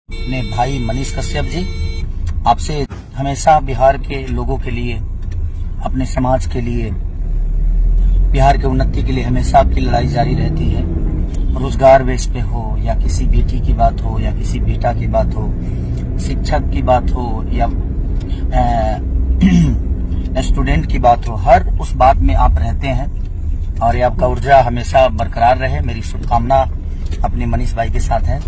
अपने भाई मनीष कश्यप जी, आपसे हमेशा बिहार के लोगों के लिए, अपने समाज के लिए, बिहार के उन्नति के लिए हमेशा आपकी लड़ाई जारी रहती है। रोजगार बेस पे हो या किसी बेटी की बात हो या किसी बेटा की बात हो, शिक्षक की बात हो या स्टूडेंट की बात हो, हर उस बात में आप रहते हैं और ये आपका ऊर्जा हमेशा बरकरार रहे। मेरी शुभकामना अपने मनीष भाई के साथ है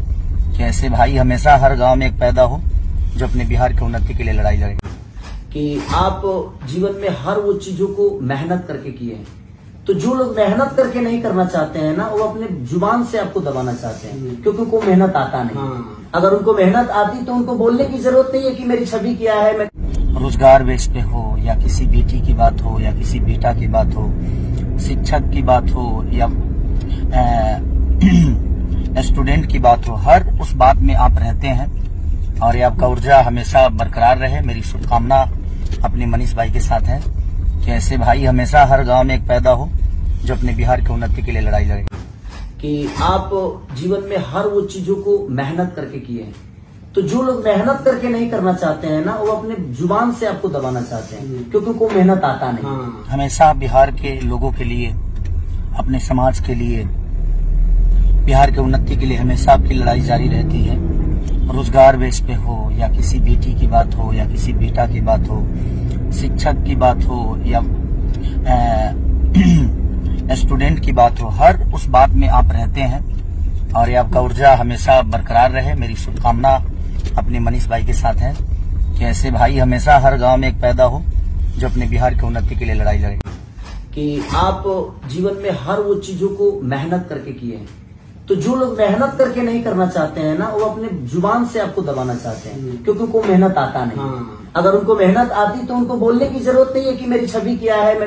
कि ऐसे भाई हमेशा हर गांव में एक पैदा हो जो अपने बिहार के उन्नति के लिए लड़ाई लड़े। कि आप जीवन में हर वो चीजों को मेहनत करके किए हैं, तो जो लोग मेहनत करके नहीं करना चाहते हैं ना, वो अपने जुबान से आपको दबाना चाहते हैं, क्योंकि उनको मेहनत आता नहीं। अगर उनको मेहनत आती तो उनको बोलने की जरूरत नहीं है कि मेरी छवि क्या है। रोजगार बेस पे हो या किसी बेटी की बात हो या किसी बेटा की बात हो, शिक्षक की बात हो या स्टूडेंट की बात हो, हर उस बात में आप रहते हैं और ये आपका ऊर्जा हमेशा बरकरार रहे। मेरी शुभकामना अपने मनीष भाई के साथ है कि ऐसे भाई हमेशा हर गांव में एक पैदा हो जो अपने बिहार के उन्नति के लिए लड़ाई लड़े। कि आप जीवन में हर वो चीजों को मेहनत करके किए हैं, तो जो लोग मेहनत करके नहीं करना चाहते हैं ना, वो अपने जुबान से आपको दबाना चाहते हैं, क्योंकि उनको मेहनत आता नहीं। हमेशा बिहार के लोगों के लिए, अपने समाज के लिए, बिहार के उन्नति के लिए हमेशा आपकी लड़ाई जारी रहती है। रोजगार बेस पे हो या किसी बेटी की बात हो या किसी बेटा की बात हो, शिक्षक की बात हो या स्टूडेंट की बात हो, हर उस बात में आप रहते हैं और ये आपका ऊर्जा हमेशा बरकरार रहे। मेरी शुभकामना अपने मनीष भाई के साथ है कि ऐसे भाई हमेशा हर गांव में एक पैदा हो जो अपने बिहार के उन्नति के लिए लड़ाई लड़े। कि आप जीवन में हर वो चीजों को मेहनत करके किए हैं, तो जो लोग मेहनत करके नहीं करना चाहते हैं ना, वो अपने जुबान से आपको दबाना चाहते हैं, क्योंकि उनको मेहनत आता नहीं। अगर उनको मेहनत आती तो उनको बोलने की जरूरत नहीं है कि मेरी छवि क्या है।